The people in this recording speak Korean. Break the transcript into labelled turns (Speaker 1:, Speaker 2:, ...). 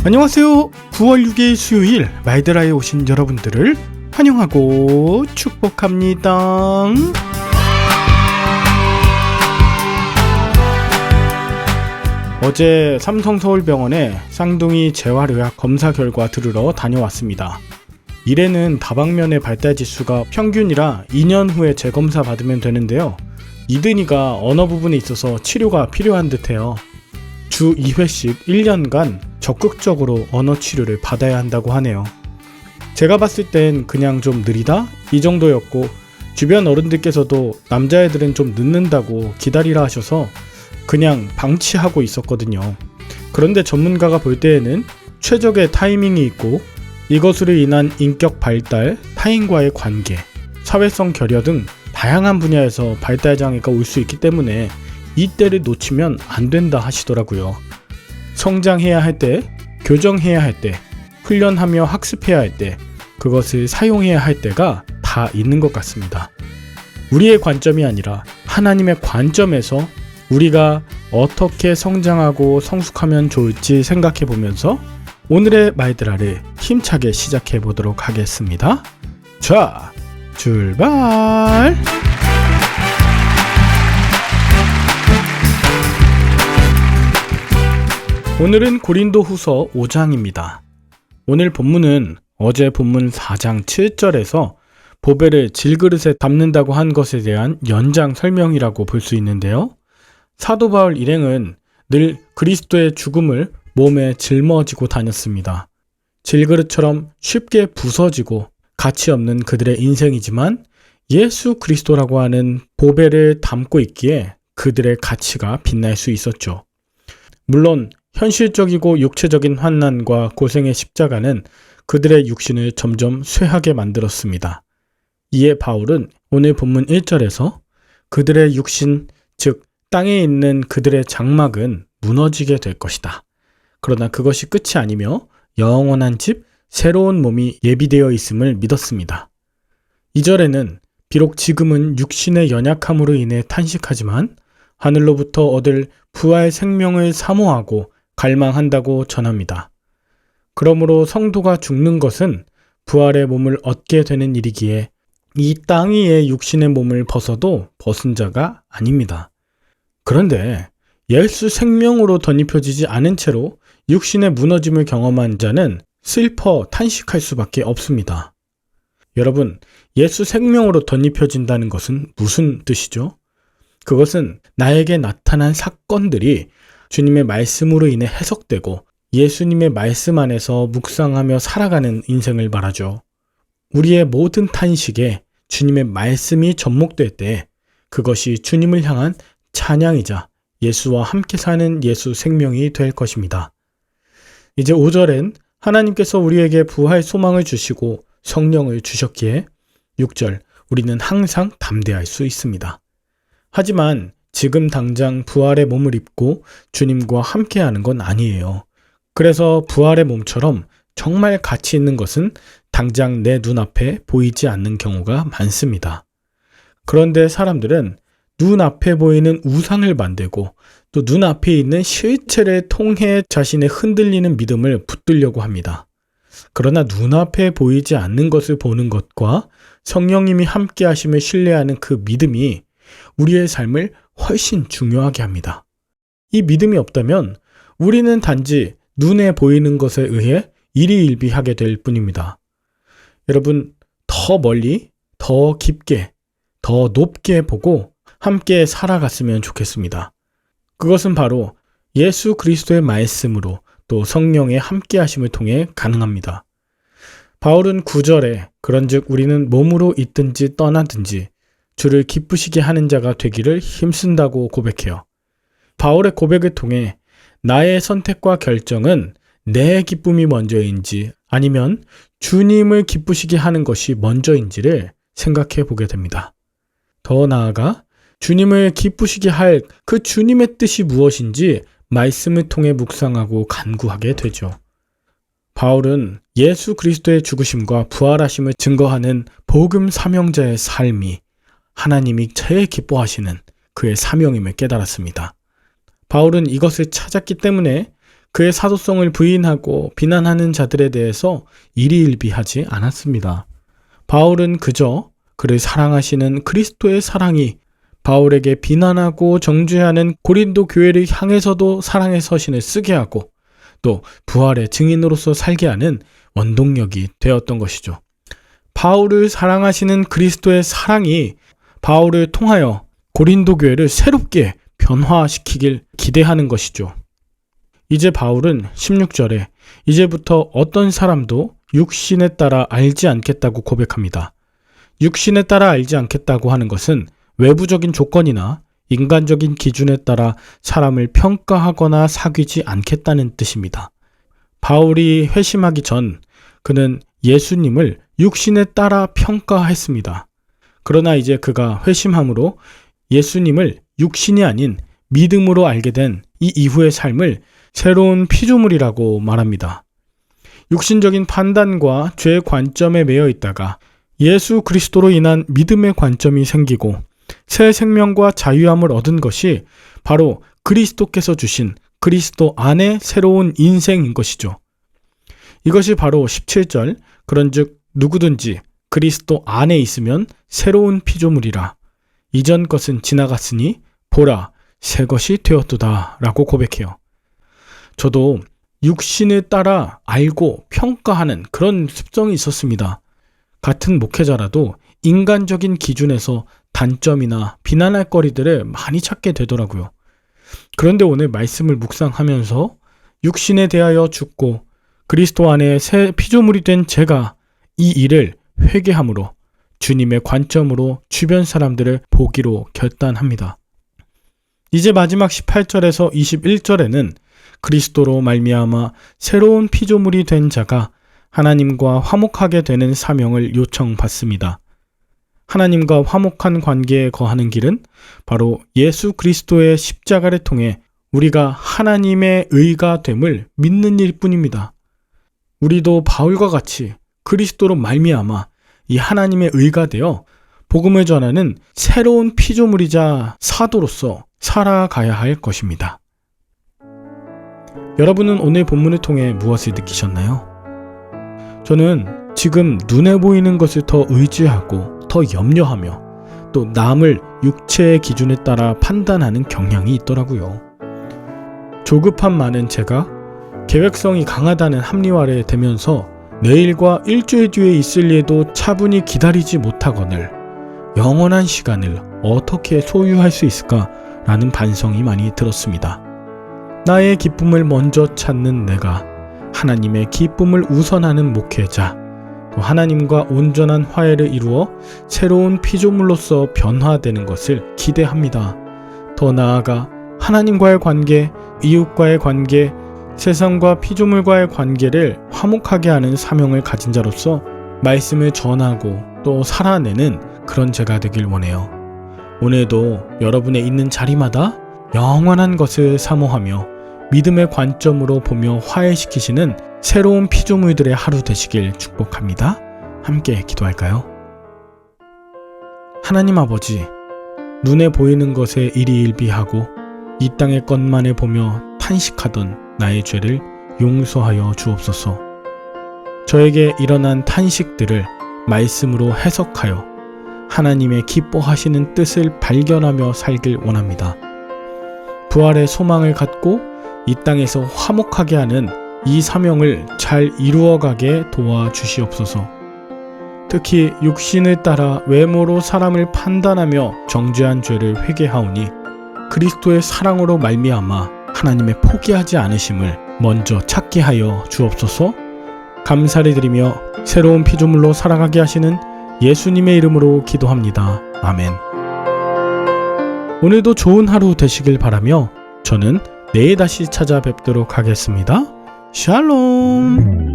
Speaker 1: 안녕하세요. 9월 6일 수요일 말드라에 오신 여러분들을 환영하고 축복합니다. 어제 삼성서울병원에 쌍둥이 재활의학 검사 결과 들으러 다녀왔습니다. 일에는 다방면의 발달지수가 평균이라 2년 후에 재검사 받으면 되는데요. 이든이가 언어 부분에 있어서 치료가 필요한 듯해요. 주 2회씩 1년간 적극적으로 언어 치료를 받아야 한다고 하네요. 제가 봤을 땐 그냥 좀 느리다? 이 정도였고, 주변 어른들께서도 남자애들은 좀 늦는다고 기다리라 하셔서 그냥 방치하고 있었거든요. 그런데 전문가가 볼 때에는 최적의 타이밍이 있고, 이것으로 인한 인격 발달, 타인과의 관계, 사회성 결여 등 다양한 분야에서 발달 장애가 올 수 있기 때문에 이때를 놓치면 안 된다 하시더라고요. 성장해야 할 때, 교정해야 할 때, 훈련하며 학습해야 할 때, 그것을 사용해야 할 때가 다 있는 것 같습니다. 우리의 관점이 아니라 하나님의 관점에서 우리가 어떻게 성장하고 성숙하면 좋을지 생각해 보면서 오늘의 말드라를 힘차게 시작해 보도록 하겠습니다. 자, 출발! 오늘은 고린도후서 5장입니다. 오늘 본문은 어제 본문 4장 7절에서 보배를 질그릇에 담는다고 한 것에 대한 연장 설명이라고 볼 수 있는데요. 사도 바울 일행은 늘 그리스도의 죽음을 몸에 짊어지고 다녔습니다. 질그릇처럼 쉽게 부서지고 가치 없는 그들의 인생이지만 예수 그리스도라고 하는 보배를 담고 있기에 그들의 가치가 빛날 수 있었죠. 물론 현실적이고 육체적인 환난과 고생의 십자가는 그들의 육신을 점점 쇠하게 만들었습니다. 이에 바울은 오늘 본문 1절에서 그들의 육신, 즉 땅에 있는 그들의 장막은 무너지게 될 것이다. 그러나 그것이 끝이 아니며 영원한 집, 새로운 몸이 예비되어 있음을 믿었습니다. 2절에는 비록 지금은 육신의 연약함으로 인해 탄식하지만 하늘로부터 얻을 부활 생명을 사모하고 갈망한다고 전합니다. 그러므로 성도가 죽는 것은 부활의 몸을 얻게 되는 일이기에 이 땅 위의 육신의 몸을 벗어도 벗은 자가 아닙니다. 그런데 예수 생명으로 덧입혀지지 않은 채로 육신의 무너짐을 경험한 자는 슬퍼 탄식할 수밖에 없습니다. 여러분, 예수 생명으로 덧입혀진다는 것은 무슨 뜻이죠? 그것은 나에게 나타난 사건들이 주님의 말씀으로 인해 해석되고 예수님의 말씀 안에서 묵상하며 살아가는 인생을 말하죠. 우리의 모든 탄식에 주님의 말씀이 접목될 때 그것이 주님을 향한 찬양이자 예수와 함께 사는 예수 생명이 될 것입니다. 이제 5절엔 하나님께서 우리에게 부활 소망을 주시고 성령을 주셨기에 6절 우리는 항상 담대할 수 있습니다. 하지만 지금 당장 부활의 몸을 입고 주님과 함께하는 건 아니에요. 그래서 부활의 몸처럼 정말 가치 있는 것은 당장 내 눈앞에 보이지 않는 경우가 많습니다. 그런데 사람들은 눈앞에 보이는 우상을 만들고 또 눈앞에 있는 실체를 통해 자신의 흔들리는 믿음을 붙들려고 합니다. 그러나 눈앞에 보이지 않는 것을 보는 것과 성령님이 함께 하심을 신뢰하는 그 믿음이 우리의 삶을 훨씬 중요하게 합니다. 이 믿음이 없다면 우리는 단지 눈에 보이는 것에 의해 일희일비하게 될 뿐입니다. 여러분, 더 멀리, 더 깊게, 더 높게 보고 함께 살아갔으면 좋겠습니다. 그것은 바로 예수 그리스도의 말씀으로 또 성령의 함께 하심을 통해 가능합니다. 바울은 9절에 그런즉 우리는 몸으로 있든지 떠나든지 주를 기쁘시게 하는 자가 되기를 힘쓴다고 고백해요. 바울의 고백을 통해 나의 선택과 결정은 내 기쁨이 먼저인지 아니면 주님을 기쁘시게 하는 것이 먼저인지를 생각해 보게 됩니다. 더 나아가 주님을 기쁘시게 할 그 주님의 뜻이 무엇인지 말씀을 통해 묵상하고 간구하게 되죠. 바울은 예수 그리스도의 죽으심과 부활하심을 증거하는 복음 사명자의 삶이 하나님이 제일 기뻐하시는 그의 사명임을 깨달았습니다. 바울은 이것을 찾았기 때문에 그의 사도성을 부인하고 비난하는 자들에 대해서 일희일비하지 않았습니다. 바울은 그저 그를 사랑하시는 그리스도의 사랑이 바울에게 비난하고 정죄하는 고린도 교회를 향해서도 사랑의 서신을 쓰게 하고 또 부활의 증인으로서 살게 하는 원동력이 되었던 것이죠. 바울을 사랑하시는 그리스도의 사랑이 바울을 통하여 고린도 교회를 새롭게 변화시키길 기대하는 것이죠. 이제 바울은 16절에 이제부터 어떤 사람도 육신에 따라 알지 않겠다고 고백합니다. 육신에 따라 알지 않겠다고 하는 것은 외부적인 조건이나 인간적인 기준에 따라 사람을 평가하거나 사귀지 않겠다는 뜻입니다. 바울이 회심하기 전 그는 예수님을 육신에 따라 평가했습니다. 그러나 이제 그가 회심함으로 예수님을 육신이 아닌 믿음으로 알게 된 이 이후의 삶을 새로운 피조물이라고 말합니다. 육신적인 판단과 죄의 관점에 매여 있다가 예수 그리스도로 인한 믿음의 관점이 생기고 새 생명과 자유함을 얻은 것이 바로 그리스도께서 주신 그리스도 안의 새로운 인생인 것이죠. 이것이 바로 17절 그런즉 누구든지 그리스도 안에 있으면 새로운 피조물이라 이전 것은 지나갔으니 보라 새 것이 되었도다 라고 고백해요. 저도 육신에 따라 알고 평가하는 그런 습성이 있었습니다. 같은 목회자라도 인간적인 기준에서 단점이나 비난할 거리들을 많이 찾게 되더라고요. 그런데 오늘 말씀을 묵상하면서 육신에 대하여 죽고 그리스도 안에 새 피조물이 된 제가 이 일을 회개함으로 주님의 관점으로 주변 사람들을 보기로 결단합니다. 이제 마지막 18절에서 21절에는 그리스도로 말미암아 새로운 피조물이 된 자가 하나님과 화목하게 되는 사명을 요청받습니다. 하나님과 화목한 관계에 거하는 길은 바로 예수 그리스도의 십자가를 통해 우리가 하나님의 의가 됨을 믿는 일뿐입니다. 우리도 바울과 같이 그리스도로 말미암아 이 하나님의 의가 되어 복음을 전하는 새로운 피조물이자 사도로서 살아가야 할 것입니다. 여러분은 오늘 본문을 통해 무엇을 느끼셨나요? 저는 지금 눈에 보이는 것을 더 의지하고 더 염려하며 또 남을 육체의 기준에 따라 판단하는 경향이 있더라고요. 조급한 많은 제가 계획성이 강하다는 합리화를 대면서 내일과 일주일 뒤에 있을 일도 차분히 기다리지 못하거늘 영원한 시간을 어떻게 소유할 수 있을까라는 반성이 많이 들었습니다. 나의 기쁨을 먼저 찾는 내가 하나님의 기쁨을 우선하는 목회자, 또 하나님과 온전한 화해를 이루어 새로운 피조물로서 변화되는 것을 기대합니다. 더 나아가 하나님과의 관계, 이웃과의 관계, 세상과 피조물과의 관계를 화목하게 하는 사명을 가진 자로서 말씀을 전하고 또 살아내는 그런 제가 되길 원해요. 오늘도 여러분의 있는 자리마다 영원한 것을 사모하며 믿음의 관점으로 보며 화해시키시는 새로운 피조물들의 하루 되시길 축복합니다. 함께 기도할까요? 하나님 아버지, 눈에 보이는 것에 일희일비하고 이 땅의 것만을 보며 탄식하던 나의 죄를 용서하여 주옵소서. 저에게 일어난 탄식들을 말씀으로 해석하여 하나님의 기뻐하시는 뜻을 발견하며 살길 원합니다. 부활의 소망을 갖고 이 땅에서 화목하게 하는 이 사명을 잘 이루어가게 도와주시옵소서. 특히 육신을 따라 외모로 사람을 판단하며 정죄한 죄를 회개하오니 그리스도의 사랑으로 말미암아 하나님의 포기하지 않으심을 먼저 찾게 하여 주옵소서. 감사를 드리며 새로운 피조물로 살아가게 하시는 예수님의 이름으로 기도합니다. 아멘. 오늘도 좋은 하루 되시길 바라며 저는 내일 다시 찾아뵙도록 하겠습니다. 샬롬.